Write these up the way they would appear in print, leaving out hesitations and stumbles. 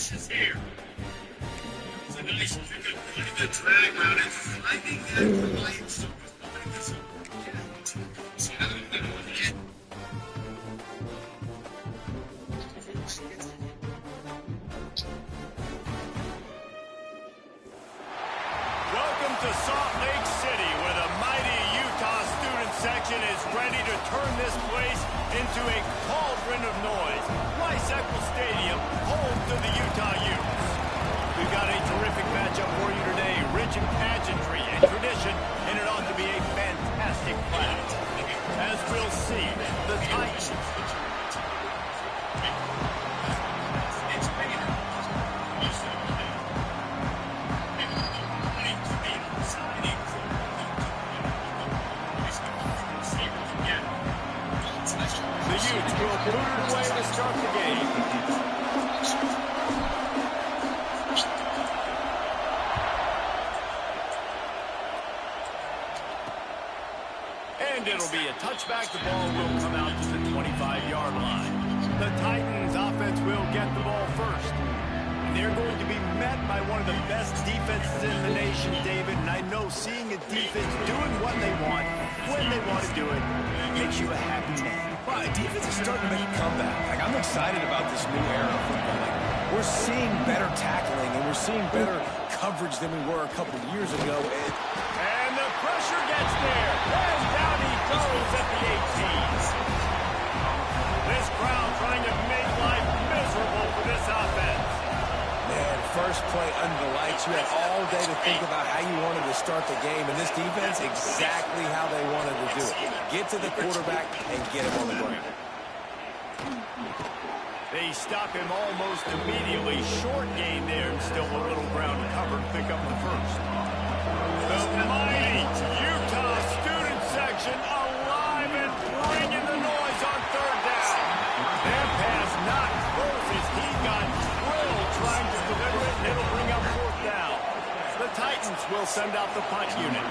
Welcome to Salt Lake City, where the mighty Utah student section is ready to turn this place into a cauldron of noise. Lysacle Stadium, home to the Utah Utes. We've got a terrific matchup for you today, rich in pageantry and tradition, and it ought to be a fantastic clash. As we'll see, the Titans. The Utes will boot it away to start the game. And it'll be a touchback. The ball will come out to the 25-yard line. The Titans offense will get the ball first. And they're going to be met by one of the best defenses in the nation, David. And I know seeing a defense doing what they want, when they want to do it, makes you a happy man. Wow, defense is starting to make a comeback. Like, I'm excited about this new era of football. Like, we're seeing better tackling, and we're seeing better coverage than we were a couple of years ago. And the pressure gets there. And down he goes at the 18. This crowd trying to make life miserable for this offense. Man, first play under the lights. You had all day to think about how you wanted to start the game, and this defense, exactly how they wanted to do it. Get to the quarterback and get him on the ground. They stop him almost immediately. Short gain there, and still a little ground to cover to pick up the first. The mighty Utah student section alive and bringing the noise on third down. That pass not close as he got drilled trying to deliver it, and it'll bring up fourth down. The Titans will send out the punt unit.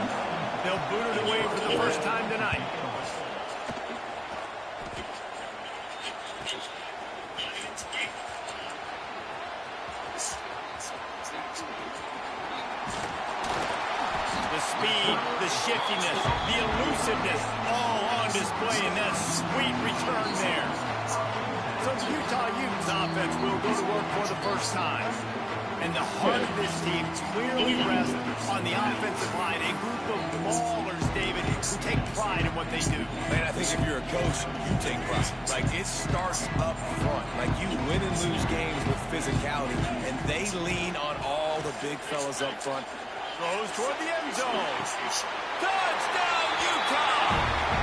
They'll boot it away for the first time tonight. Speed, the shiftiness, the elusiveness, all on display in that sweet return there. So the Utah Utes offense will go to work for the first time. And the heart of this team clearly rests on the offensive line, a group of maulers, David, who take pride in what they do. Man, I think if you're a coach, you take pride. Like, it starts up front. Like, you win and lose games with physicality, and they lean on all the big fellas up front. Goes toward the end zone. Touchdown, Utah!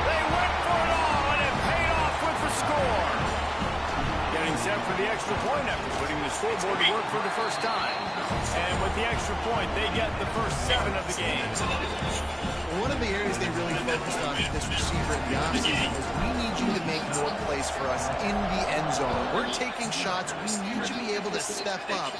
They went for it all, and it paid off with the score. Getting set for the extra point after putting the scoreboard to work for the first time. And with the extra point, they get the first 7 of the game. One of the areas they really focused on with this receiver in the offseason is we need you to make more plays for us in the end zone. We're taking shots. We need you to be able to step up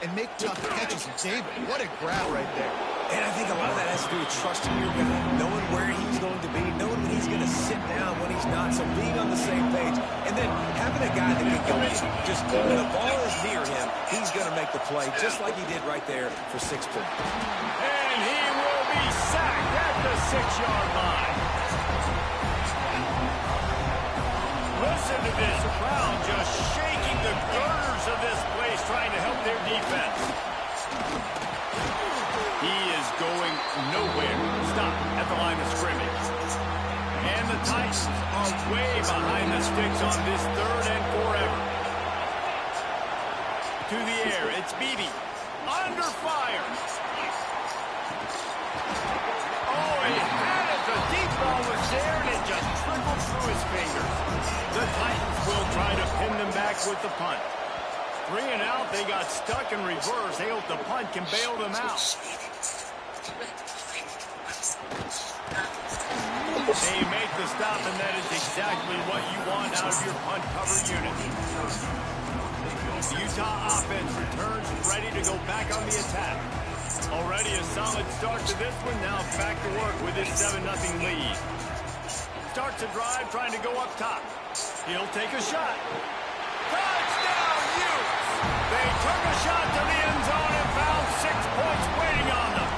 and make tough catches. And David, what a grab right there. And I think a lot of that has to do with trusting your guy, knowing where he's going to be, knowing when he's going to sit down, when he's not, so being on the same page, and then having a guy that can go in. Just when the ball is near him, he's going to make the play, just like he did right there for 6 points. And he will be sacked at the 6-yard line. Listen to this crowd just shaking the girders of this place, trying to help their defense. He is going nowhere. Stop at the line of scrimmage. And the Titans are way behind the sticks on this 3rd and forever. To the air, it's Beebe. Under fire. Oh, he had it. The deep ball was there, and it just trickled through his fingers. The Titans will try to pin them back with the punt. 3 and out, they got stuck in reverse. They hope the punt can bail them out. They make the stop, and that is exactly what you want out of your punt cover unit. The Utah offense returns ready to go back on the attack. Already a solid start to this one. Now back to work with this 7-0 lead. Starts a drive trying to go up top. He'll take a shot. Touchdown, Utes! They took a shot to the end zone and found 6 points waiting on them.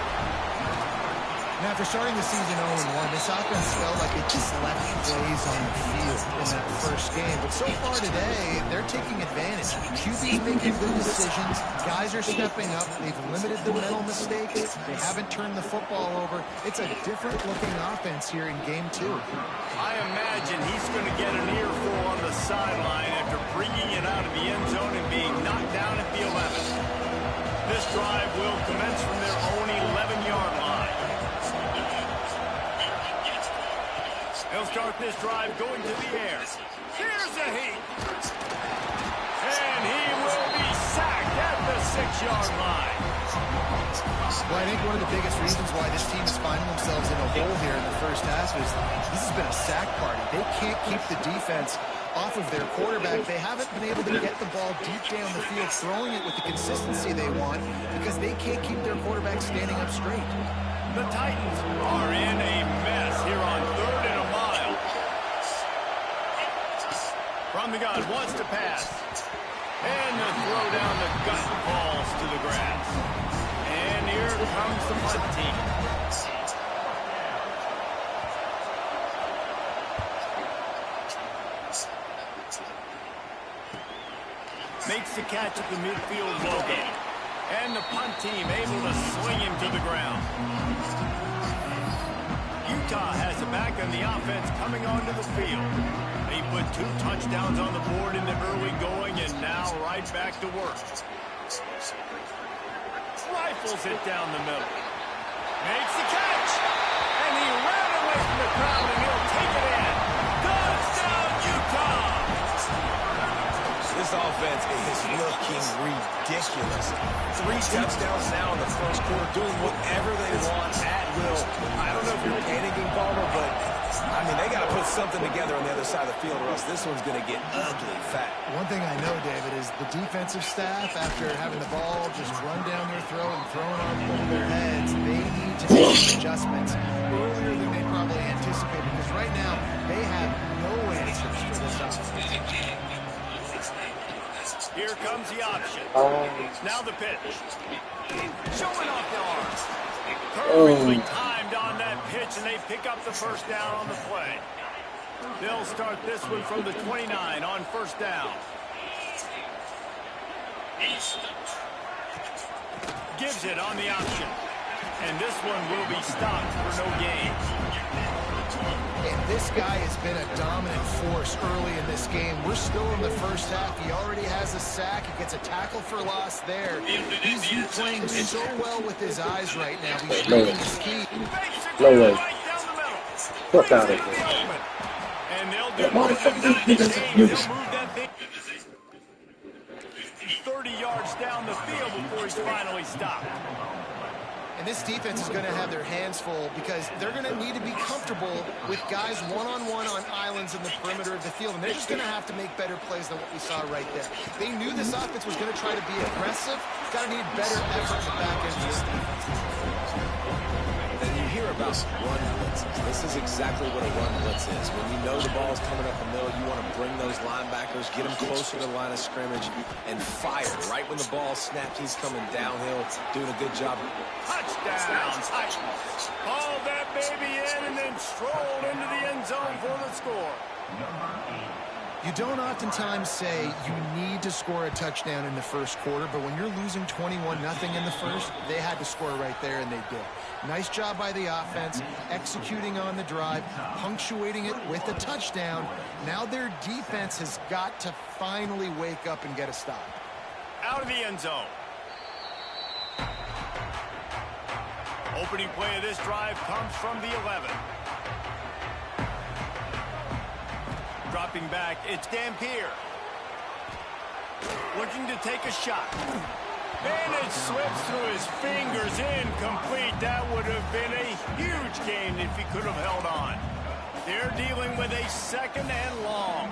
Now, after starting the season 0-1, this offense felt like it just left plays on the field in that first game. But so far today, they're taking advantage. QB's making good decisions. Guys are stepping up. They've limited the mental mistakes. They haven't turned the football over. It's a different-looking offense here in Game 2. I imagine he's going to get an earful on the sideline after bringing it out of the end zone and being knocked down at the 11. This drive will commence from their own 11-yard line. They'll start this drive going to the air. Here's a heat. And he will be sacked at the 6-yard line. Well, I think one of the biggest reasons why this team is finding themselves in a hole here in the first half is this has been a sack party. They can't keep the defense off of their quarterback. They haven't been able to get the ball deep down the field, throwing it with the consistency they want because they can't keep their quarterback standing up straight. The Titans are in a mess here on 3rd and a mile. From the gun, wants to pass. And the throw down the gut falls to the grass. And here comes the punt team. Makes the catch at the midfield logo. And the punt team able to swing him to the ground. Utah has it back on the offense coming onto the field. They put 2 touchdowns on the board in the early going and now right back to work. Rifles it down the middle. Makes the catch. And he ran away from the crowd and he'll take it in. Touchdown, Utah! This offense is looking ridiculous. 3 touchdowns now in the first quarter, doing whatever they want at will. I don't know if you're panicking, Palmer, but, I mean, they got to put something together on the other side of the field or else this one's going to get ugly fat. One thing I know, David, is the defensive staff, after having the ball just run down their throat and thrown on their heads, they need to make adjustments earlier than they probably anticipated because right now they have no answers for this offense. Here comes the option. Now the pitch. Showing off the arms. Perfectly timed on that pitch, and they pick up the first down on the play. They'll start this one from the 29 on first down. Gives it on the option. And this one will be stopped for no gain. And this guy has been a dominant force early in this game. We're still in the first half. He already has a sack. He gets a tackle for loss there. He's playing so well with his eyes right now. He's reading his key. No way. Fuck out of here. And they'll do more than 90 days. They'll move that thing 30 yards down the field before he's finally stopped. And this defense is going to have their hands full because they're going to need to be comfortable with guys one-on-one on islands in the perimeter of the field. And they're just going to have to make better plays than what we saw right there. They knew this offense was going to try to be aggressive. Got to need better effort in the back end of this defense. And you hear about run blitzes. This is exactly what a run blitz is. When you know the ball's coming up the middle, you want to bring those linebackers, get them closer to the line of scrimmage, and fire. Right when the ball snaps, he's coming downhill, doing a good job. Touchdown, Titans. Hauled that baby in and then strolled into the end zone for the score. You don't oftentimes say you need to score a touchdown in the first quarter, but when you're losing 21-0 in the first, they had to score right there, and they did. Nice job by the offense, executing on the drive, punctuating it with a touchdown. Now their defense has got to finally wake up and get a stop. Out of the end zone. Opening play of this drive comes from the 11. Dropping back, it's Dampier. Looking to take a shot. And it slips through his fingers, incomplete. That would have been a huge gain if he could have held on. They're dealing with a second and long.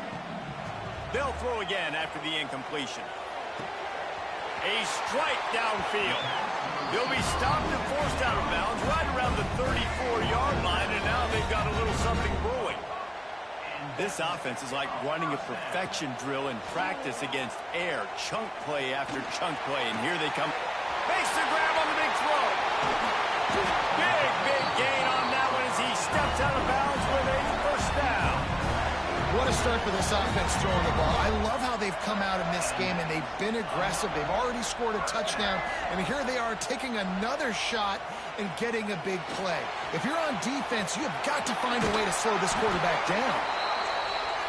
They'll throw again after the incompletion. A strike downfield. They'll be stopped and forced out of bounds right around the 34-yard line, and now they've got a little something brewing. This offense is like running a perfection drill in practice against air. Chunk play after chunk play, and here they come. Makes the grab on the big throw. Big gain on that one as he steps out of bounds with a first down. What a start for this offense throwing the ball. I love how they've come out in this game, and they've been aggressive. They've already scored a touchdown, and here they are taking another shot and getting a big play. If you're on defense, you have got to find a way to slow this quarterback down.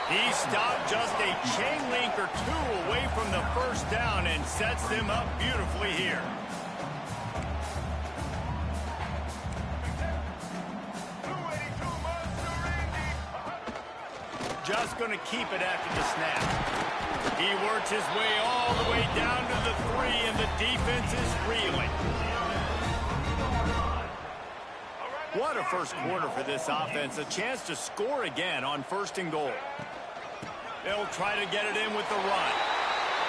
He stopped just a chain link or two away from the first down and sets them up beautifully here. Just going to keep it after the snap. He works his way all the way down to the 3, and the defense is reeling. What a first quarter for this offense. A chance to score again on 1st and goal. They'll try to get it in with the run.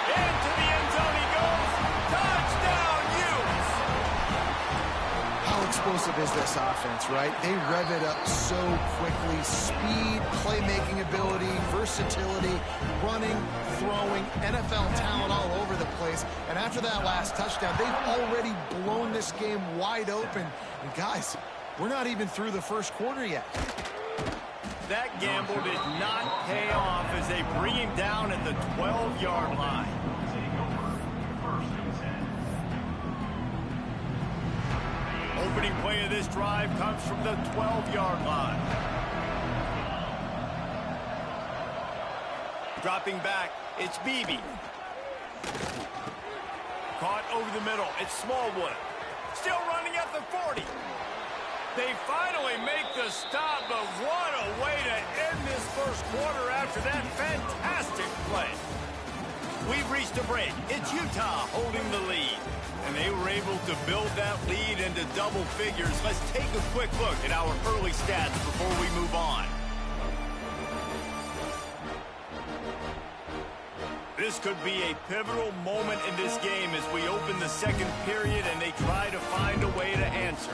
Into the end zone he goes. Touchdown, Utes! How explosive is this offense, right? They rev it up so quickly. Speed, playmaking ability, versatility, running, throwing, NFL talent all over the place. And after that last touchdown, they've already blown this game wide open. And guys, we're not even through the first quarter yet. That gamble did not pay off as they bring him down at the 12-yard line. Opening play of this drive comes from the 12-yard line. Dropping back, it's Beebe. Caught over the middle, it's Smallwood. Still running at the 40. They finally make the stop, but what a way to end this first quarter after that fantastic play. We've reached a break. It's Utah holding the lead, and they were able to build that lead into double figures. Let's take a quick look at our early stats before we move on. This could be a pivotal moment in this game as we open the second period and they try to find a way to answer.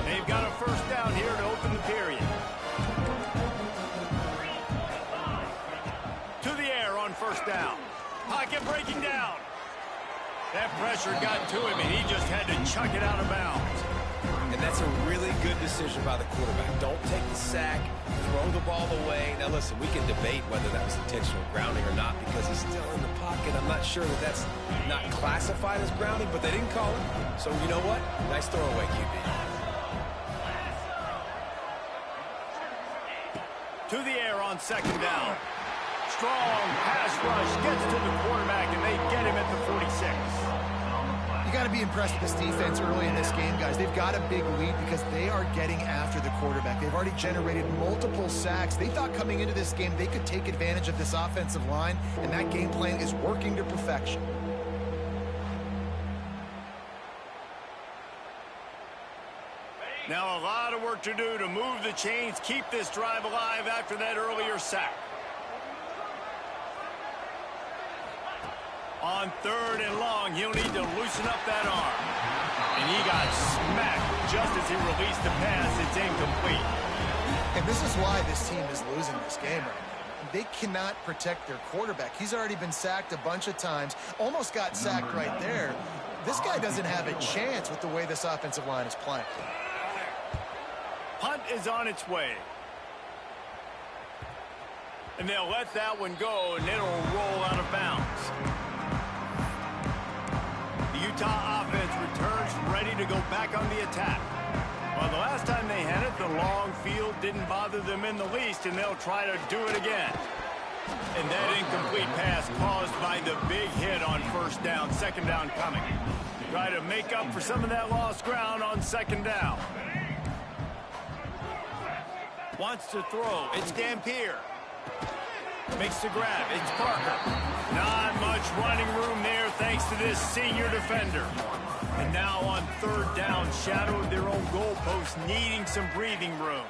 They've got a first down here to open the period. To the air on first down. Pocket breaking down. That pressure got to him, and he just had to chuck it out of bounds. And that's a really good decision by the quarterback. Don't take the sack, throw the ball away. Now, listen, we can debate whether that was intentional grounding or not because he's still in the pocket. I'm not sure that that's not classified as grounding, but they didn't call it. So, you know what? Nice throwaway, QB. To the air on second down. Strong pass rush gets to the quarterback, and they get him at the 46. You got to be impressed with this defense early in this game, guys. They've got a big lead because they are getting after the quarterback. They've already generated multiple sacks. They thought coming into this game they could take advantage of this offensive line, and that game plan is working to perfection. Now a lot of work to do to move the chains, keep this drive alive after that earlier sack. On 3rd and long, he'll need to loosen up that arm. And he got smacked just as he released the pass. It's incomplete. And this is why this team is losing this game right now. They cannot protect their quarterback. He's already been sacked a bunch of times, almost got sacked right there. This guy doesn't have a chance with the way this offensive line is playing. Punt is on its way. And they'll let that one go, and it'll roll out of bounds. The Utah offense returns ready to go back on the attack. Well, the last time they had it, the long field didn't bother them in the least, and they'll try to do it again. And that incomplete pass caused by the big hit on first down, second down coming. Try to make up for some of that lost ground on second down. Wants to throw. It's Dampier. Makes the grab. It's Parker. Not much running room there thanks to this senior defender. And now on 3rd down, shadow of their own goalpost, needing some breathing room.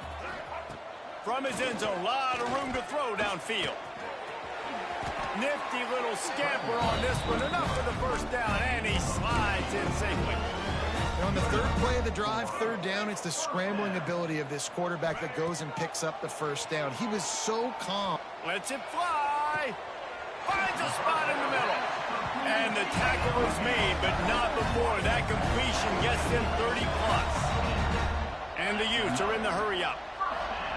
From his end zone, a lot of room to throw downfield. Nifty little scamper on this one. Enough for the first down, and he slides in safely. And on the third play of the drive, third down, it's the scrambling ability of this quarterback that goes and picks up the first down. He was so calm. Lets it fly. Finds a spot in the middle. And the tackle is made, but not before that completion gets them 30+. And the Utes are in the hurry-up.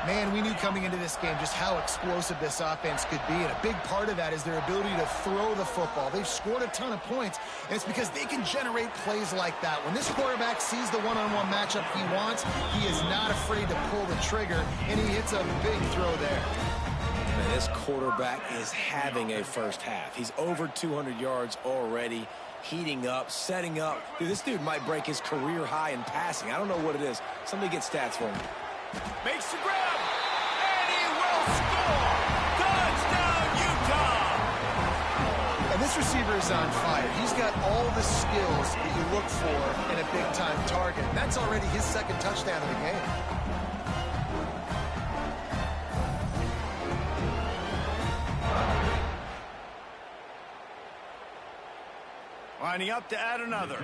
Man, we knew coming into this game just how explosive this offense could be, and a big part of that is their ability to throw the football. They've scored a ton of points, and it's because they can generate plays like that. When this quarterback sees the one-on-one matchup he wants, he is not afraid to pull the trigger, and he hits a big throw there. Man, this quarterback is having a first half. He's over 200 yards already, heating up, setting up. Dude, this dude might break his career high in passing. I don't know what it is. Somebody get stats for him. Makes the grab, and he will score! Touchdown, Utah! And this receiver is on fire. He's got all the skills that you look for in a big-time target. And that's already his second touchdown of the game. Lining up to add another.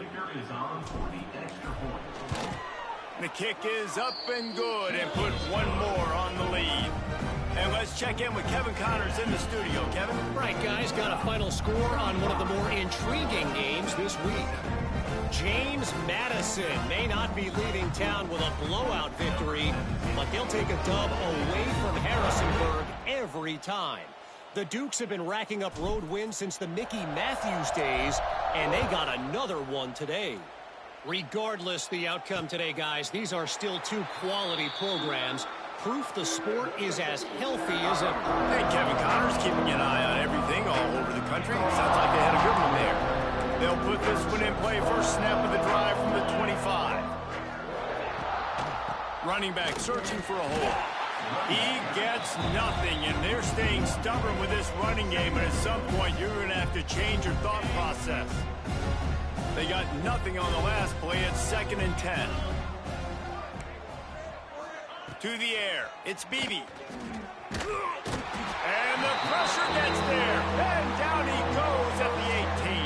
The kick is up and good and put one more on the lead. And let's check in with Kevin Connors in the studio. Kevin? Right, guys, got a final score on one of the more intriguing games this week. James Madison may not be leaving town with a blowout victory, but they'll take a dub away from Harrisonburg every time. The Dukes have been racking up road wins since the Mickey Matthews days, and they got another one today. Regardless the outcome today, guys, these are still two quality programs. Proof the sport is as healthy as ever. Hey, Kevin Connors keeping an eye on everything all over the country. Sounds like they had a good one there. They'll put this one in play first snap of the drive from the 25. Running back searching for a hole. He gets nothing, and they're staying stubborn with this running game, and at some point you're going to have to change your thought process. They got nothing on the last play. It's 2nd and 10. To the air. It's Beebe. And the pressure gets there. And down he goes at the 18.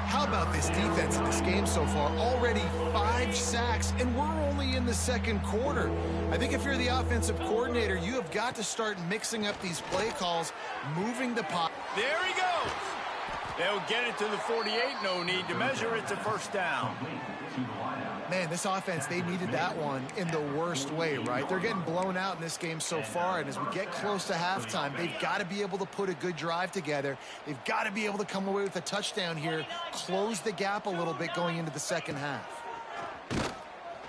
How about this defense in this game so far? Already 5 sacks, and we're only in the second quarter. I think if you're the offensive coordinator, you have got to start mixing up these play calls, moving the pot. There he goes. They'll get it to the 48. No need to measure. It's a first down. Man, this offense, they needed that one in the worst way, right? They're getting blown out in this game so far, and as we get close to halftime, they've got to be able to put a good drive together. They've got to be able to come away with a touchdown here, close the gap a little bit going into the second half.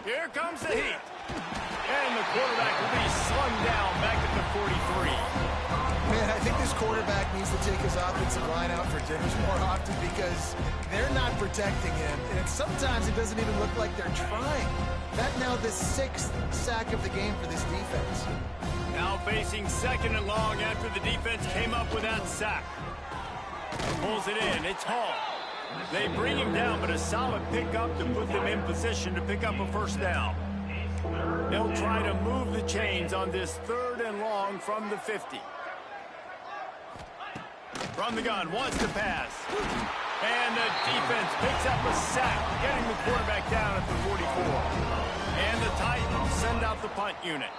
Here comes the heat. And the quarterback will be slung down back at the 43. Man, I think this quarterback needs to take his offensive line out for dinners more often because they're not protecting him. And sometimes it doesn't even look like they're trying. That now the 6th sack of the game for this defense. Now facing 2nd and long after the defense came up with that sack. Pulls it in. It's Hall. They bring him down, but a solid pickup to put them in position to pick up a first down. They'll try to move the chains on this 3rd and long from the 50. From the gun, wants to pass. And the defense picks up a sack, getting the quarterback down at the 44. And the Titans send out the punt unit.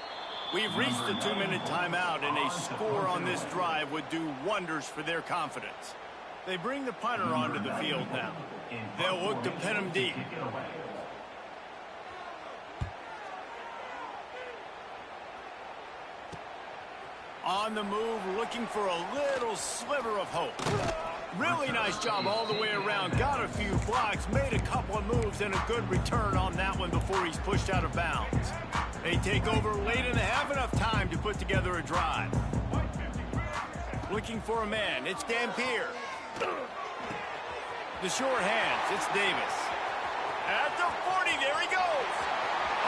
We've reached the 2-minute timeout, and a score on this drive would do wonders for their confidence. They bring the punter onto the field now. They'll look to pin him deep. On the move, looking for a little sliver of hope. Really nice job all the way around. Got a few blocks, made a couple of moves, and a good return on that one before he's pushed out of bounds. They take over late and have enough time to put together a drive. Looking for a man. It's Dampier. The short hands. It's Davis. At the 40, there he goes.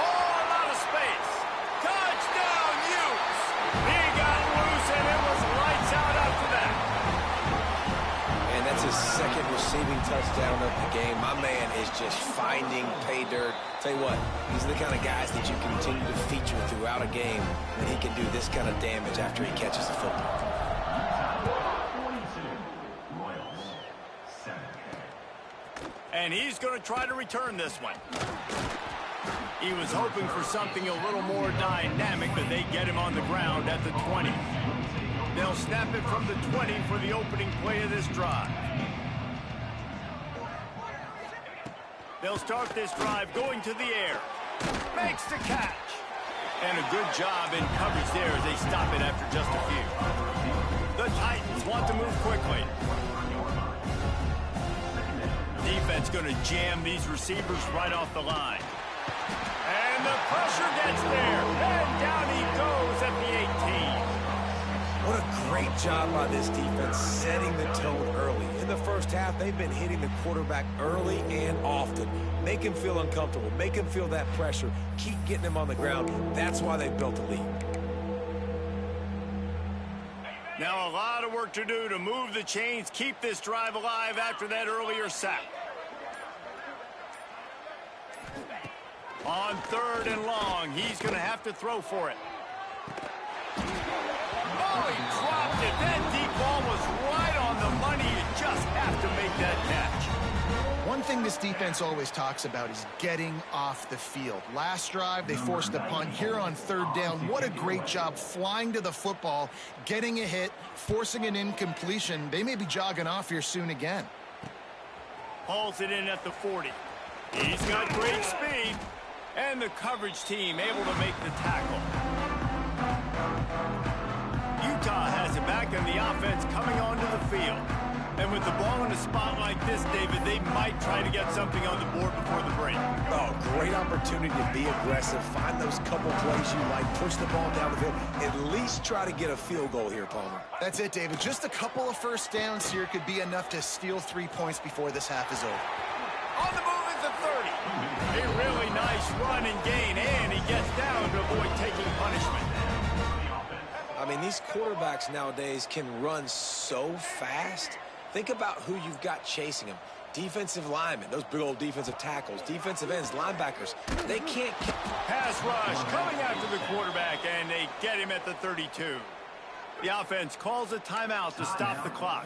Oh, a lot of space. Touchdown, Utes. He got loose, and it was lights out after that. And that's his 2nd receiving touchdown of the game. My man is just finding pay dirt. Tell you what, these are the kind of guys that you continue to feature throughout a game when he can do this kind of damage after he catches the football. And he's going to try to return this one. He was hoping for something a little more dynamic, but they get him on the ground at the 20. They'll snap it from the 20 for the opening play of this drive. They'll start this drive going to the air. Makes the catch. And a good job in coverage there as they stop it after just a few. The Titans want to move quickly. Defense going to jam these receivers right off the line. And the pressure gets there. And down he goes at the 18. What a great job by this defense setting the tone early. In the first half, they've been hitting the quarterback early and often. Make him feel uncomfortable. Make him feel that pressure. Keep getting him on the ground. That's why they built a lead. Now a lot of work to do to move the chains, keep this drive alive after that earlier sack. On 3rd and long, he's going to have to throw for it. Oh, he dropped it. That deep ball was right on the money. You just have to make that catch. One thing this defense always talks about is getting off the field. Last drive, they forced a punt. Here on 3rd down, what a great job flying to the football, getting a hit, forcing an incompletion. They may be jogging off here soon again. Hauls it in at the 40. He's got great speed. And the coverage team able to make the tackle. Utah has it back, and the offense coming onto the field. And with the ball in a spot like this, David, they might try to get something on the board before the break. Oh, great opportunity to be aggressive. Find those couple plays you like. Push the ball down the field. At least try to get a field goal here, Palmer. That's it, David. Just a couple of first downs here could be enough to steal 3 points before this half is over. On the move at the 30. A really nice run and gain, and he gets down to avoid taking punishment. I mean, these quarterbacks nowadays can run so fast. Think about who you've got chasing them. Defensive linemen, those big old defensive tackles, defensive ends, linebackers. They can't... Pass rush coming after the quarterback, and they get him at the 32. The offense calls a timeout to stop the clock.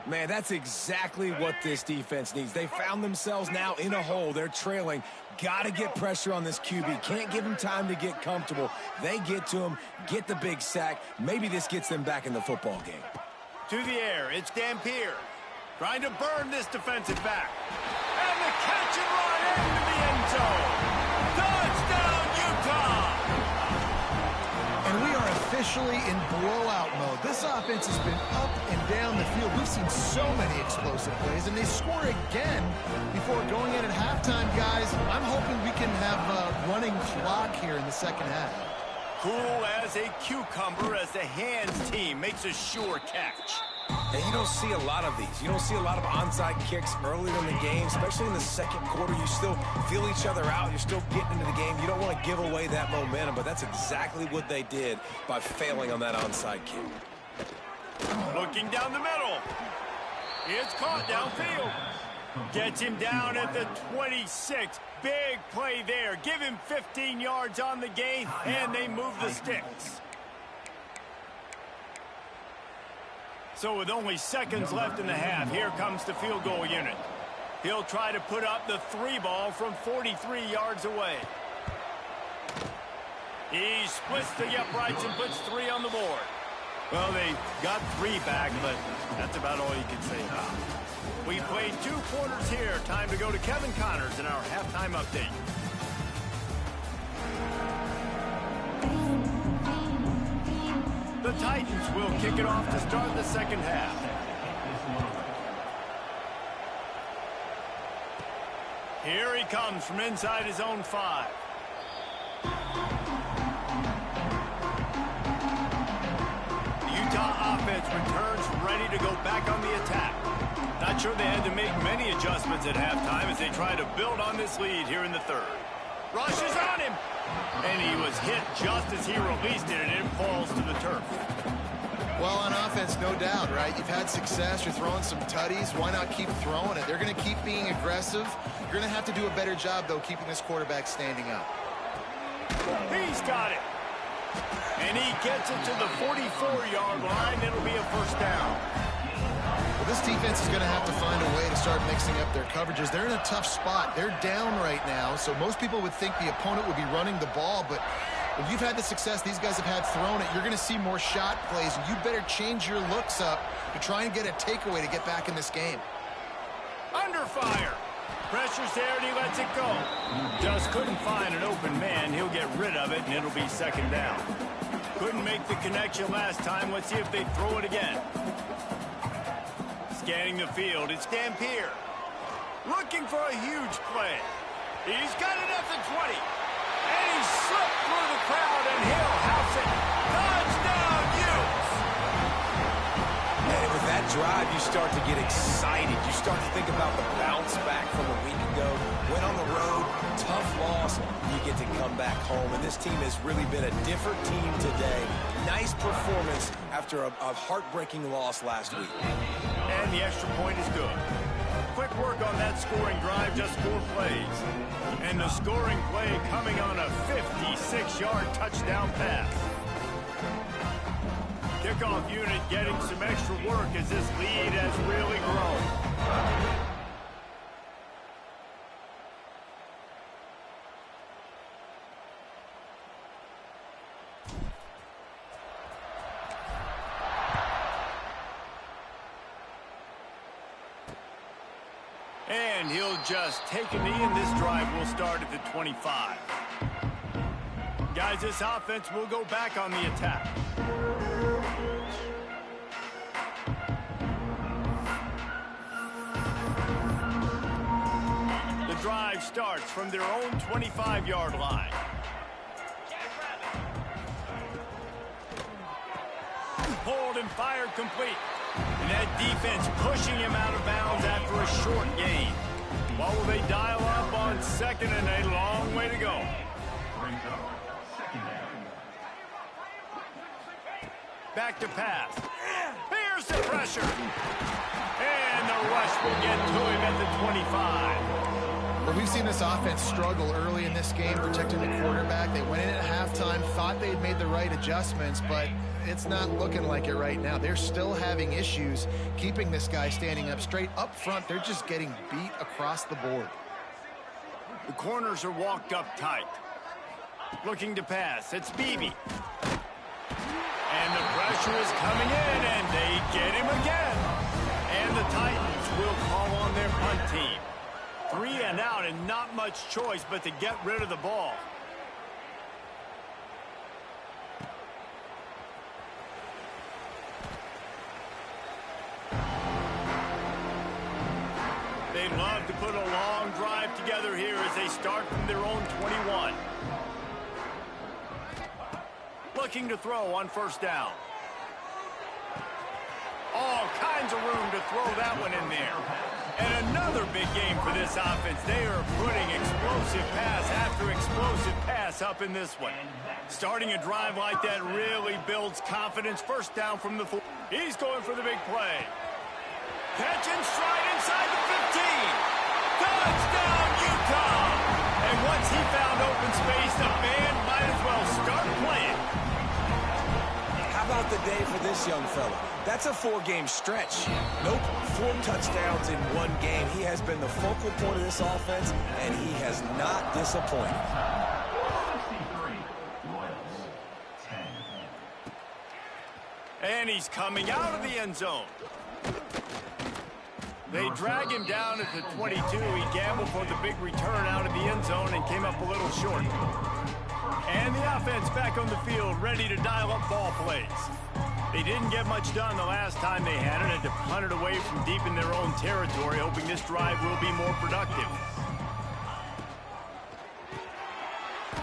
Man, that's exactly what this defense needs. They found themselves now in a hole. They're trailing. Got to get pressure on this QB. Can't give him time to get comfortable. They get to him, get the big sack. Maybe this gets them back in the football game. To the air, it's Dampier. Trying to burn this defensive back. And the catch and run into the end zone. Touchdown, Utah! And we are officially in blowout mode. This offense has been up and down the field. We've seen so many explosive plays, and they score again before going in at halftime, guys. I'm hoping we can have a running clock here in the second half. Cool as a cucumber as the hands team makes a sure catch. And you don't see a lot of these. You don't see a lot of onside kicks earlier in the game, especially in the second quarter. You still feel each other out. You're still getting into the game. You don't want to give away that momentum, but that's exactly what they did by failing on that onside kick. Looking down the middle. It's caught downfield. Gets him down at the 26. Big play there. Give him 15 yards on the gain, and they move the sticks. So with only seconds left in the half, here comes the field goal unit. He'll try to put up the 3 ball from 43 yards away. He splits the uprights and puts 3 on the board. Well, they got 3 back, but that's about all you can say about it. We played 2 quarters here. Time to go to Kevin Connors in our halftime update. The Titans will kick it off to start the second half. Here he comes from inside his own 5. The Utah offense returns ready to go back on the attack. Not sure they had to make many adjustments at halftime as they try to build on this lead here in the 3rd. Rushes on him. And he was hit just as he released it, and it falls to the turf. Well, on offense, no doubt, right? You've had success. You're throwing some tutties. Why not keep throwing it? They're going to keep being aggressive. You're going to have to do a better job, though, keeping this quarterback standing up. He's got it. And he gets it to the 44-yard line. It'll be a first down. Well, this defense is going to have to find a way to start mixing up their coverages. They're in a tough spot. They're down right now, so most people would think the opponent would be running the ball, but if you've had the success these guys have had throwing it, you're going to see more shot plays, and you better change your looks up to try and get a takeaway to get back in this game. Under fire. Pressure's there, and he lets it go. Just couldn't find an open man. He'll get rid of it, and it'll be second down. Couldn't make the connection last time. Let's see if they throw it again. Scanning the field, it's Dampier. Looking for a huge play. He's got it at the 20. And he slipped through the crowd, and he'll house it. Touchdown, Utes! And with that drive, you start to get excited. You start to think about the bounce back from a week ago. Went on the road, tough loss. You get to come back home, and this team has really been a different team today. Nice performance after a heartbreaking loss last week. And the extra point is good. Quick work on that scoring drive, just 4 plays. And the scoring play coming on a 56-yard touchdown pass. Kickoff unit getting some extra work as this lead has really grown. And he'll just take a knee, and this drive will start at the 25. Guys, this offense will go back on the attack. The drive starts from their own 25-yard line. Pulled and fired complete. And that defense pushing him out of bounds after a short gain. What will they dial up on second and a long way to go? Back to pass. Here's the pressure. And the rush will get to him at the 25. Well, we've seen this offense struggle early in this game, protecting the quarterback. They went in at halftime, thought they'd made the right adjustments, but it's not looking like it right now. They're still having issues keeping this guy standing up straight. Up front, they're just getting beat across the board. The corners are walked up tight. Looking to pass. It's Beebe. And the pressure is coming in, and they get him again. And the Titans will call on their punt team. 3 and out, and not much choice but to get rid of the ball. They'd love to put a long drive together here as they start from their own 21. Looking to throw on first down. All kinds of room to throw that one in there. And another big game for this offense. They are putting explosive pass after explosive pass up in this one. Starting a drive like that really builds confidence. First down from the 4. He's going for the big play. Catch and stride inside the 15. Touchdown, Utah! And once he found open space, the band might as well start playing. How about the day for this young fella? That's a 4-game stretch. Nope, 4 touchdowns in 1 game. He has been the focal point of this offense, and he has not disappointed. And he's coming out of the end zone. They drag him down at the 22. He gambled for the big return out of the end zone and came up a little short. And the offense back on the field, ready to dial up ball plays. They didn't get much done the last time they had it, and to punt it away from deep in their own territory, hoping this drive will be more productive.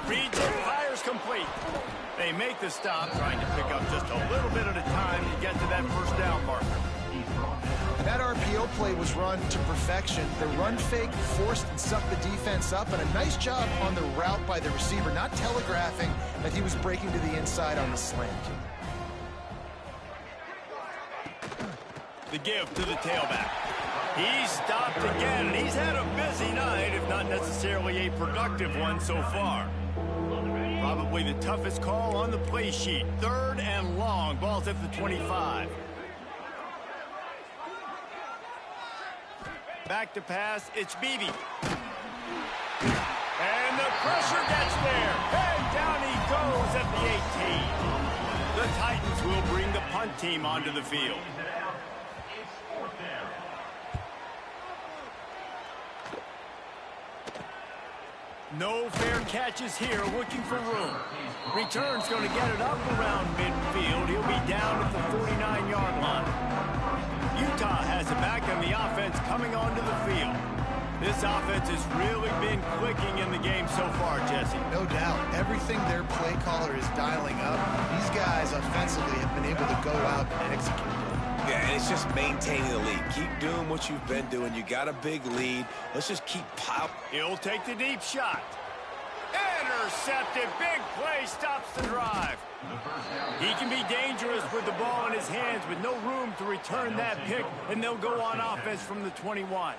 Reads it, fires complete. They make the stop, trying to pick up just a little bit at a time to get to that first down marker. That RPO play was run to perfection. The run fake forced and sucked the defense up, and a nice job on the route by the receiver, not telegraphing that he was breaking to the inside on the slant. The give to the tailback. He's stopped again, and he's had a busy night, if not necessarily a productive one so far. Probably the toughest call on the play sheet. 3rd and long. Ball's at the 25. Back to pass, it's Beebe. And the pressure gets there. And down he goes at the 18. The Titans will bring the punt team onto the field. No fair catches here, looking for room. Return's going to get it up around midfield. He'll be down at the 49-yard line. Utah has it back on the offense coming onto the field. This offense has really been clicking in the game so far, Jesse. No doubt. Everything their play caller is dialing up, these guys offensively have been able to go out and execute. Yeah, and it's just maintaining the lead. Keep doing what you've been doing. You got a big lead. Let's just keep piling. He'll take the deep shot. Intercepted. Big play stops the drive. He can be dangerous with the ball in his hands with no room to return that pick, and they'll go on offense from the 21.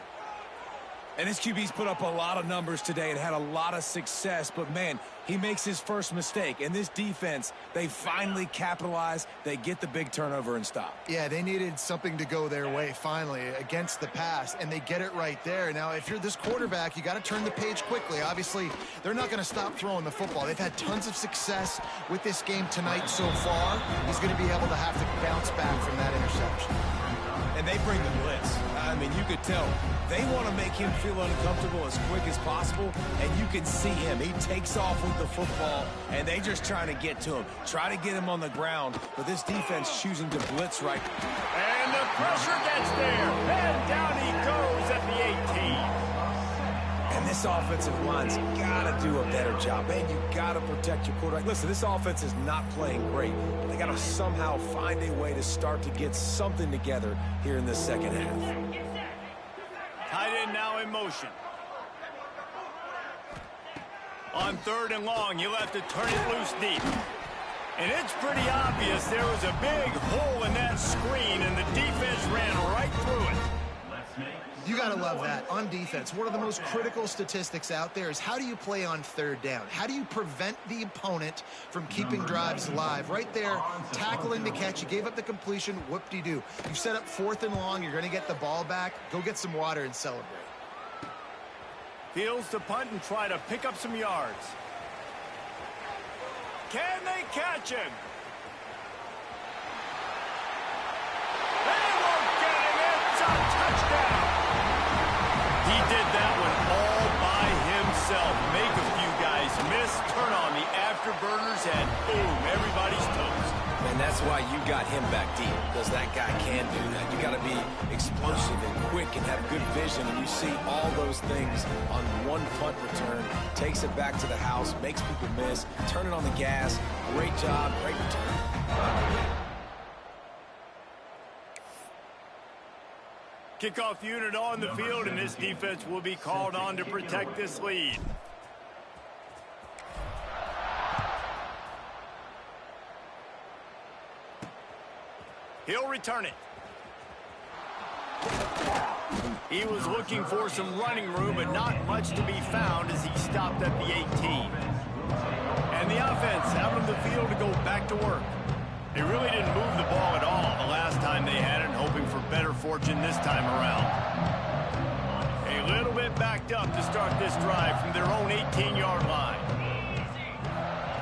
And this QB's put up a lot of numbers today and had a lot of success, but man, he makes his first mistake. And this defense, they finally capitalize. They get the big turnover and stop. Yeah, they needed something to go their way finally against the pass, and they get it right there. Now, if you're this quarterback, you got to turn the page quickly. Obviously, they're not going to stop throwing the football. They've had tons of success with this game tonight so far. He's going to be able to have to bounce back from that interception. And they bring the blitz. I mean, you could tell. They want to make him feel uncomfortable as quick as possible, and you can see him. He takes off with the football, and they just trying to get to him, try to get him on the ground, but this defense choosing to blitz right. And the pressure gets there, and down he goes at the 18. And this offensive line's got to do a better job. Man, you got to protect your quarterback. Listen, this offense is not playing great. They got to somehow find a way to start to get something together here in the second half. Tight end now in motion. On 3rd and long, you'll have to turn it loose deep. And it's pretty obvious there was a big hole in that screen, and the defense ran right through it. You got to love that. On defense, one of the most critical statistics out there is how do you play on 3rd down? How do you prevent the opponent from keeping drives alive? Right there, tackling the catch. You gave up the completion. Whoop-de-doo. You set up 4th and long. You're going to get the ball back. Go get some water and celebrate. Fields to punt and try to pick up some yards. Can they catch him? They won't get him. It's a touchdown. He did that one all by himself. Make a few guys miss, turn on the afterburners, and boom, everybody's toast. And that's why you got him back deep, because that guy can do that. You got to be explosive and quick and have good vision, and you see all those things on one punt return. Takes it back to the house, makes people miss, turn it on the gas. Great job, great return. Kickoff unit on the field, and this defense will be called on to protect this lead. He'll return it. He was looking for some running room, but not much to be found as he stopped at the 18. And the offense out on the field to go back to work. They really didn't move the ball at all the last time they had it, hoping for better fortune this time around. A little bit backed up to start this drive from their own 18-yard line.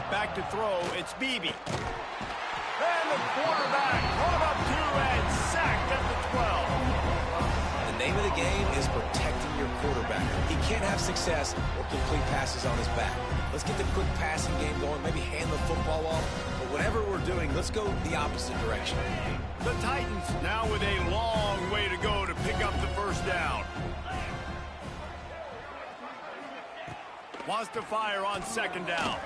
Back to throw, it's Beebe. And the quarterback brought up 2 and sacked at the 12. The name of the game is protecting your quarterback. He can't have success or complete passes on his back. Let's get the quick passing game going, maybe hand the football off. But whatever we're doing, let's go the opposite direction. The Titans now with a long way to go to pick up the first down. Wants to fire on 2nd down.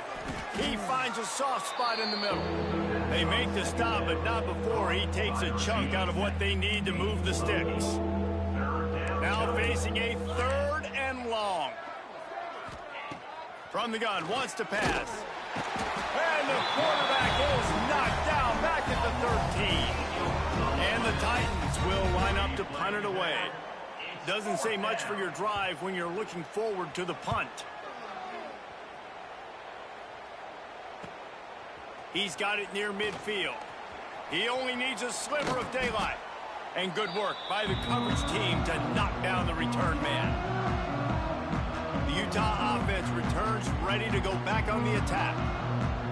He finds a soft spot in the middle. They make the stop, but not before he takes a chunk out of what they need to move the sticks. Now facing a 3rd and long. From the gun, wants to pass. And the quarterback is knocked down back at the 13. And the Titans will line up to punt it away. Doesn't say much for your drive when you're looking forward to the punt. He's got it near midfield. He only needs a sliver of daylight. And good work by the coverage team to knock down the return man. The Utah offense returns ready to go back on the attack.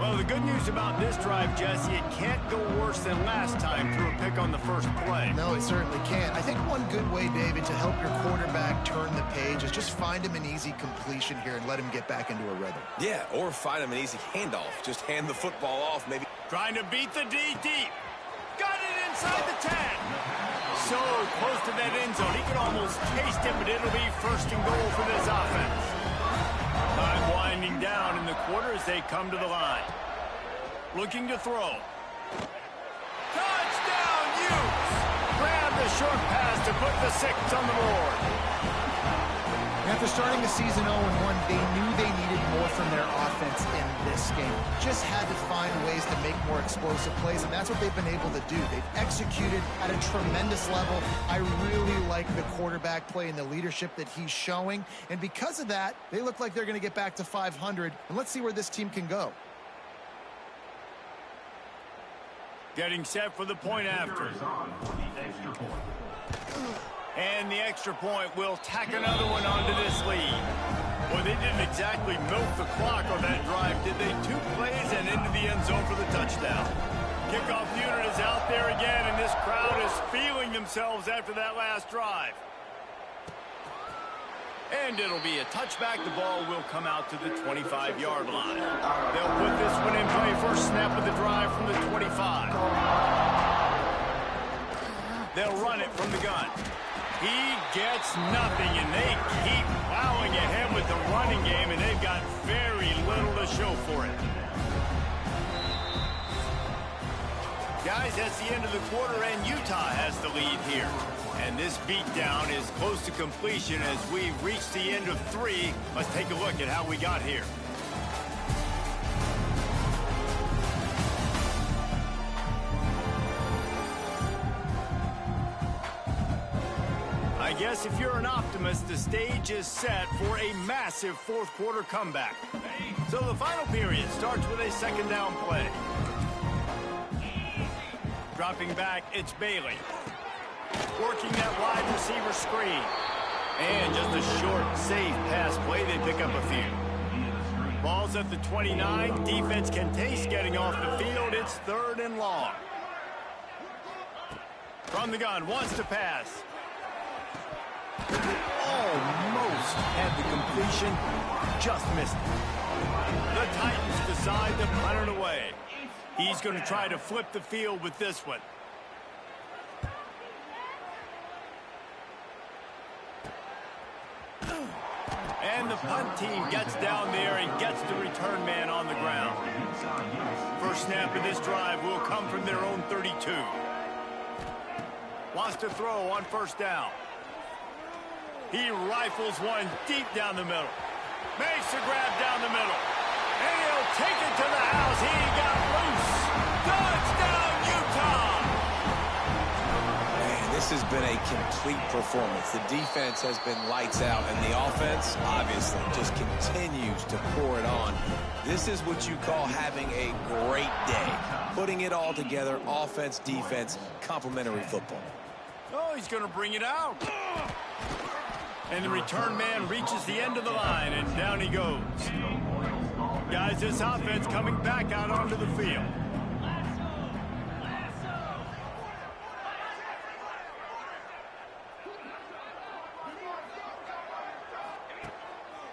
Well, the good news about this drive, Jesse, it can't go worse than last time through a pick on the first play. No, it certainly can't. I think one good way, David, to help your quarterback turn the page is just find him an easy completion here and let him get back into a rhythm. Yeah, or find him an easy handoff. Just hand the football off, maybe. Trying to beat the D deep. Got it inside the 10. So close to that end zone. He could almost taste it, but it'll be first and goal for this offense. Time winding down in the quarter as they come to the line. Looking to throw. Touchdown, Utes! Grab the short pass to put the 6 on the board. After starting the season 0-1, they knew they needed more from their offense in this game. Just had to find ways to make more explosive plays, and that's what they've been able to do. They've executed at a tremendous level. I really like the quarterback play and the leadership that he's showing, and because of that, they look like they're going to get back to 500, and let's see where this team can go. Getting set for the point after. And the extra point will tack another one onto this lead. Well, they didn't exactly milk the clock on that drive, did they? 2 plays and into the end zone for the touchdown. Kickoff unit is out there again, and this crowd is feeling themselves after that last drive. And it'll be a touchback. The ball will come out to the 25-yard line. They'll put this one in play. First snap of the drive from the 25. They'll run it from the gun. He gets nothing, and they keep plowing ahead with the running game, and they've got very little to show for it. Guys, that's the end of the quarter, and Utah has the lead here. And this beatdown is close to completion as we've reached the end of 3. Let's take a look at how we got here. I guess if you're an optimist, the stage is set for a massive fourth quarter comeback. So the final period starts with a second down play. Dropping back, it's Bailey. Working that wide receiver screen. And just a short, safe pass play. They pick up a few. Ball's at the 29. Defense can taste getting off the field. It's 3rd and long. From the gun, wants to pass. Almost had the completion, just missed it. The Titans decide to punt it away. He's going to try to flip the field with this one. And the punt team gets down there and gets the return man on the ground. First snap of this drive will come from their own 32. Wants to throw on first down. He rifles one deep down the middle. Makes a grab down the middle. And he'll take it to the house. He got loose. Touchdown, Utah! Man, this has been a complete performance. The defense has been lights out, and the offense, obviously, just continues to pour it on. This is what you call having a great day. Putting it all together, offense, defense, complementary football. Oh, he's going to bring it out. And the return man reaches the end of the line, and down he goes. Guys, this offense coming back out onto the field.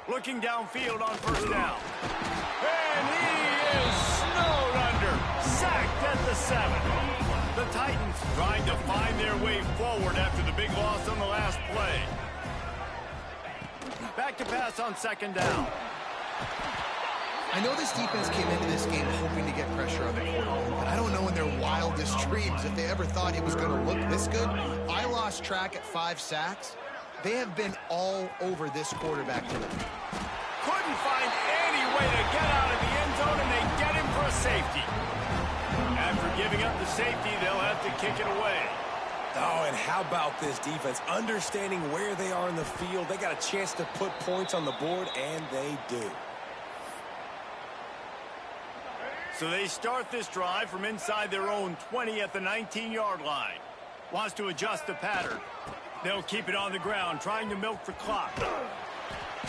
Looking downfield on first down. And he is snowed under. Sacked at the 7. The Titans trying to find their way forward after the big loss on the last play. Back to pass on second down. I know this defense came into this game hoping to get pressure on the quarterback, but I don't know in their wildest dreams if they ever thought he was going to look this good. I lost track at 5 sacks. They have been all over this quarterback today. Couldn't find any way to get out of the end zone, and they get him for a safety. After giving up the safety, they'll have to kick it away. Oh, and how about this defense? Understanding where they are in the field. They got a chance to put points on the board, and they do. So they start this drive from inside their own 20 at the 19-yard line. Wants to adjust the pattern. They'll keep it on the ground, trying to milk the clock.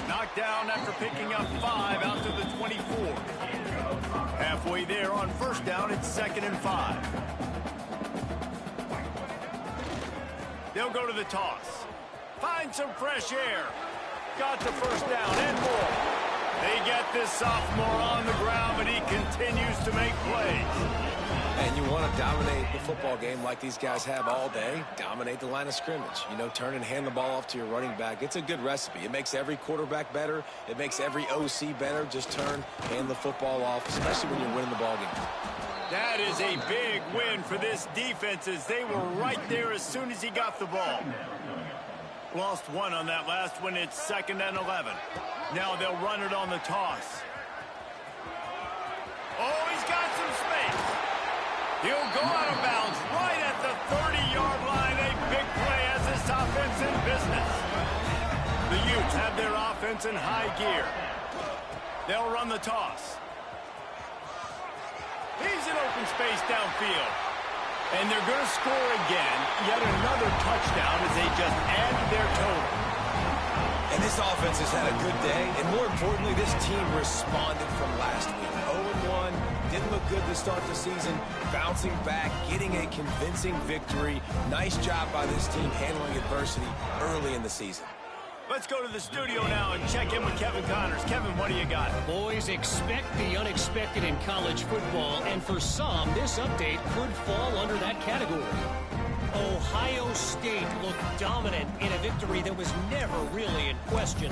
Knocked down after picking up 5 out to the 24. Halfway there on first down, it's 2nd and 5. They'll go to the toss. Find some fresh air. Got the first down and more. They get this sophomore on the ground, but he continues to make plays. And you want to dominate the football game like these guys have all day. Dominate the line of scrimmage. You know, turn and hand the ball off to your running back. It's a good recipe. It makes every quarterback better. It makes every OC better. Just turn, hand the football off, especially when you're winning the ball game. That is a big win for this defense as they were right there as soon as he got the ball. Lost 1 on that last one. It's 2nd and 11. Now they'll run it on the toss. Oh, he's got some space. He'll go out of bounds right at the 30-yard line. A big play as this offense in business. The Utes have their offense in high gear. They'll run the toss. He's in open space downfield. And they're going to score again. Yet another touchdown as they just added their total. And this offense has had a good day. And more importantly, this team responded from last week. 0-1, didn't look good to start the season. Bouncing back, getting a convincing victory. Nice job by this team handling adversity early in the season. Let's go to the studio now and check in with Kevin Connors. Kevin, what do you got? Boys, expect the unexpected in college football, and for some, this update could fall under that category. Ohio State looked dominant in a victory that was never really in question.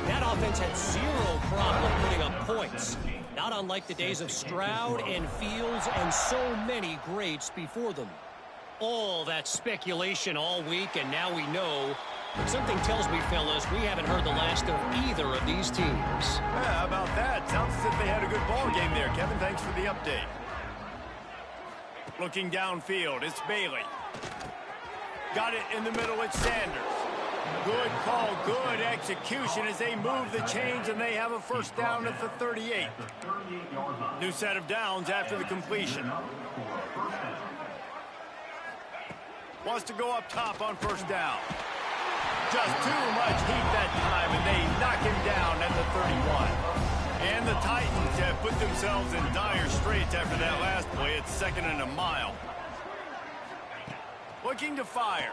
That offense had zero problem putting up points, not unlike the days of Stroud and Fields and so many greats before them. All that speculation all week, and now we know. But something tells me, fellas, we haven't heard the last of either of these teams. Yeah, how about that? Sounds as if they had a good ball game there. Kevin, thanks for the update. Looking downfield, it's Bailey. Got it in the middle, it's Sanders. Good call, good execution as they move the chains, and they have a first down at the 38. New set of downs after the completion. Wants to go up top on first down. Just too much heat that time, and they knock him down at the 31. And the Titans have put themselves in dire straits after that last play. It's 2nd and a mile. Looking to fire.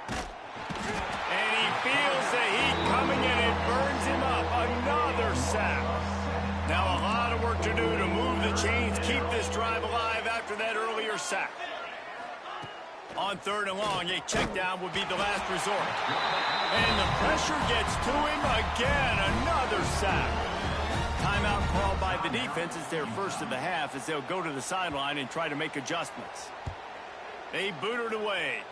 And he feels the heat coming, and it burns him up. Another sack. Now a lot of work to do to move the chains, keep this drive alive after that earlier sack. On 3rd and long, a check down would be the last resort. And the pressure gets to him again. Another sack. Timeout called by the defense is their first of the half as they'll go to the sideline and try to make adjustments. They boot it away.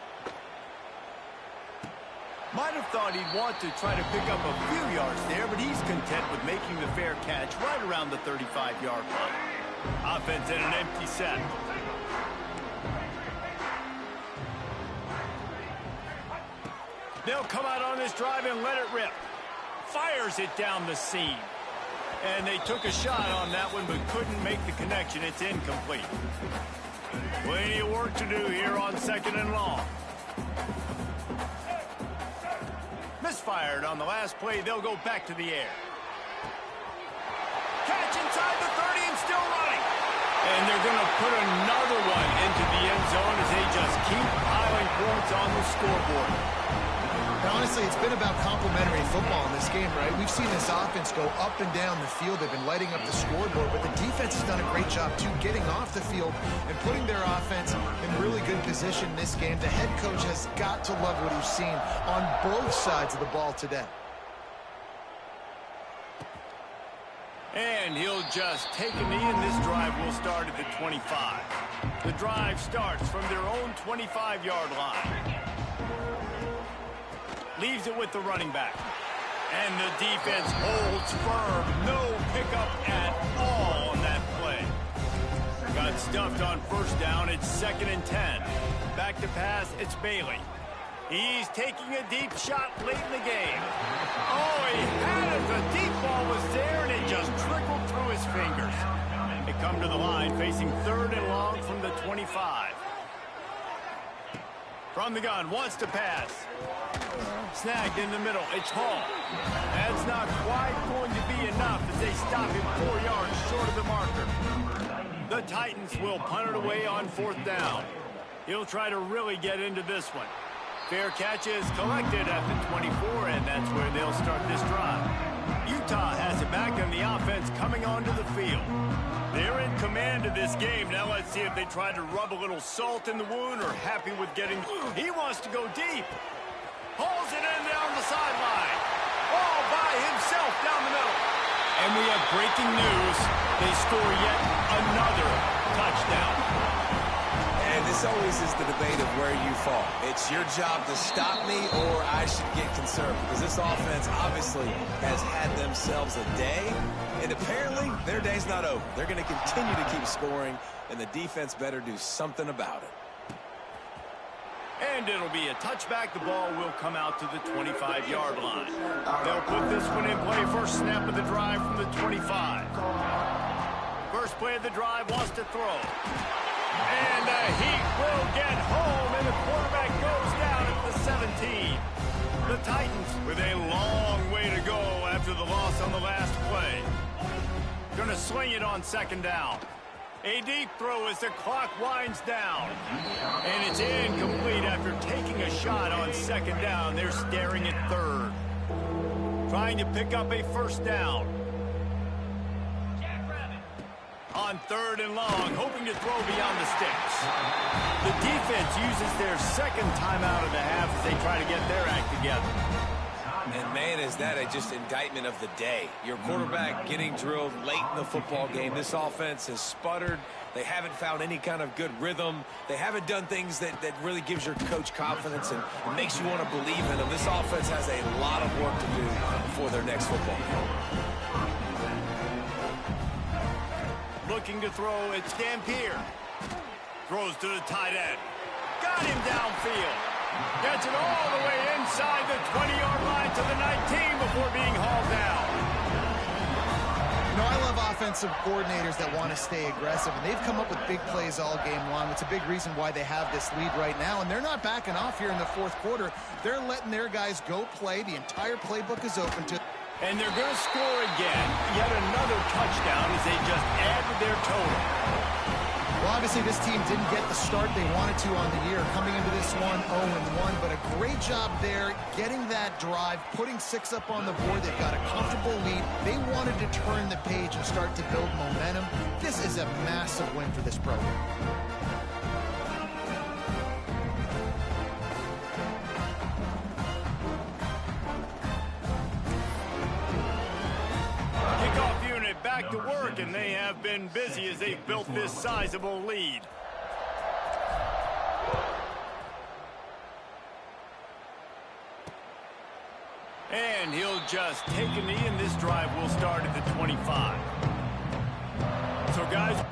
Might have thought he'd want to try to pick up a few yards there, but he's content with making the fair catch right around the 35-yard line. Offense in an empty set. They'll come out on this drive and let it rip. Fires it down the seam. And they took a shot on that one, but couldn't make the connection. It's incomplete. Plenty of work to do here on 2nd and long. Misfired on the last play. They'll go back to the air. Catch inside the 30 and still running. And they're going to put another one into the end zone as they just keep piling points on the scoreboard. Honestly, it's been about complementary football in this game, right? We've seen this offense go up and down the field. They've been lighting up the scoreboard, but the defense has done a great job, too, getting off the field and putting their offense in really good position in this game. The head coach has got to love what he's seen on both sides of the ball today. And he'll just take a knee, and this drive will start at the 25. The drive starts from their own 25-yard line. Leaves it with the running back. And the defense holds firm. No pickup at all on that play. Got stuffed on first down. It's 2nd and 10. Back to pass, it's Bailey. He's taking a deep shot late in the game. Oh, he had it. The deep ball was there, and it just trickled through his fingers. They come to the line facing 3rd and long from the 25. From the gun, wants to pass. Snagged in the middle, it's Hall. That's not quite going to be enough as they stop him 4 yards short of the marker. The Titans will punt it away on 4th down. He'll try to really get into this one. Fair catch is collected at the 24, and that's where they'll start this drive. Utah has it back, and the offense coming onto the field. They're in command of this game. Now let's see if they try to rub a little salt in the wound or happy with getting... He wants to go deep. Hauls it in down the sideline. All by himself down the middle. And we have breaking news. They score yet another touchdown. And this always is the debate of where you fall. It's your job to stop me or I should get concerned, because this offense obviously has had themselves a day, and apparently their day's not over. They're going to continue to keep scoring, and the defense better do something about it. And it'll be a touchback. The ball will come out to the 25-yard line. They'll put this one in play. First snap of the drive from the 25. First play of the drive, wants to throw. And the Heat will get home, and the quarterback goes down at the 17. The Titans with a long way to go after the loss on the last play. Gonna sling it on 2nd down. A deep throw as the clock winds down. And it's incomplete after taking a shot on 2nd down. They're staring at 3rd. Trying to pick up a 1st down. On 3rd and long, hoping to throw beyond the sticks. The defense uses their 2nd timeout of the half as they try to get their act together. And, man, is that just indictment of the day. Your quarterback getting drilled late in the football game. This offense has sputtered. They haven't found any kind of good rhythm. They haven't done things that really gives your coach confidence and makes you want to believe in them. This offense has a lot of work to do for their next football game. Looking to throw, it's Dampier. Throws to the tight end. Got him downfield. Gets it all the way inside the 20-yard line to the 19 before being hauled down. You know, I love offensive coordinators that want to stay aggressive, and they've come up with big plays all game long. It's a big reason why they have this lead right now, and they're not backing off here in the 4th quarter. They're letting their guys go play. The entire playbook is open to... And they're going to score again. Yet another touchdown as they just add to their total. Well, obviously this team didn't get the start they wanted to on the year, coming into this one 0-1, but a great job there getting that drive, putting 6 up on the board. They've got a comfortable lead. They wanted to turn the page and start to build momentum. This is a massive win for this program. Back to work, and they have been busy as they've built this sizable lead. And he'll just take a knee, and this drive will start at the 25. So, guys...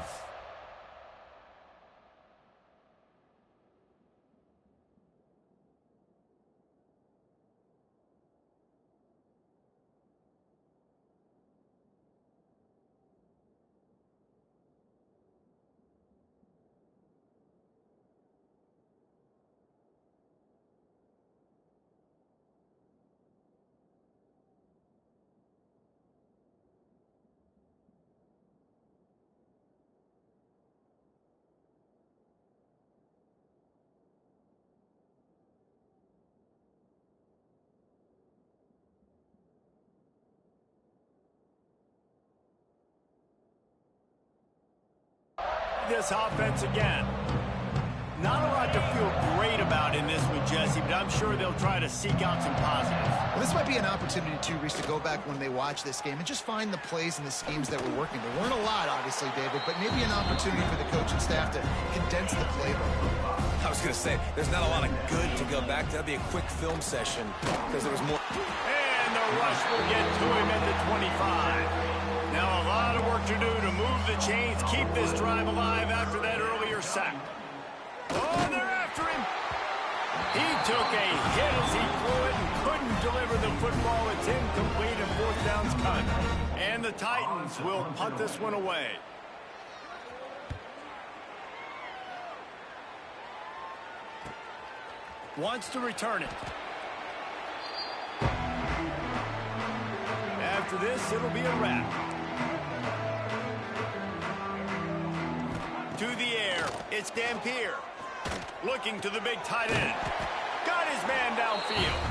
this offense again. Not a lot to feel great about in this one, Jesse, but I'm sure they'll try to seek out some positives. Well, this might be an opportunity, too, Reese, to go back when they watch this game and just find the plays and the schemes that were working. There weren't a lot, obviously, David, but maybe an opportunity for the coaching staff to condense the playbook. I was going to say, there's not a lot of good to go back to. That'd be a quick film session because there was more. And the rush will get to him at the 25. Now a lot of work to do to move the chains, keep this drive alive after that earlier sack. Oh, they're after him. He took a hit as he threw it and couldn't deliver the football. It's incomplete and 4th down's cut. And the Titans will punt this one away. Wants to return it. After this, it'll be a wrap. To the air, it's Dampier. Looking to the big tight end. Got his man downfield.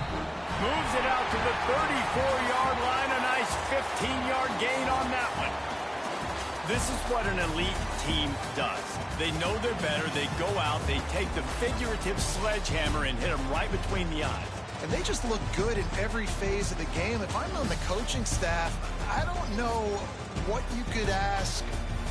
Moves it out to the 34-yard line. A nice 15-yard gain on that one. This is what an elite team does. They know they're better. They go out. They take the figurative sledgehammer and hit them right between the eyes. And they just look good in every phase of the game. If I'm on the coaching staff, I don't know what you could ask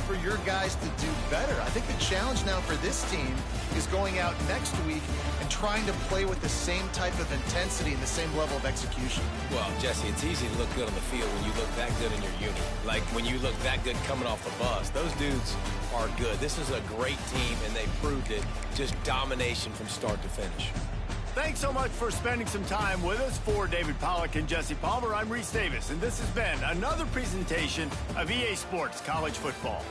for your guys to do better. I think the challenge now for this team is going out next week and trying to play with the same type of intensity and the same level of execution. Well, Jesse, it's easy to look good on the field when you look that good in your unit. Like when you look that good coming off the bus. Those dudes are good. This is a great team, and they proved it. Just domination from start to finish. Thanks so much for spending some time with us. For David Pollack and Jesse Palmer, I'm Reese Davis, and this has been another presentation of EA Sports College Football.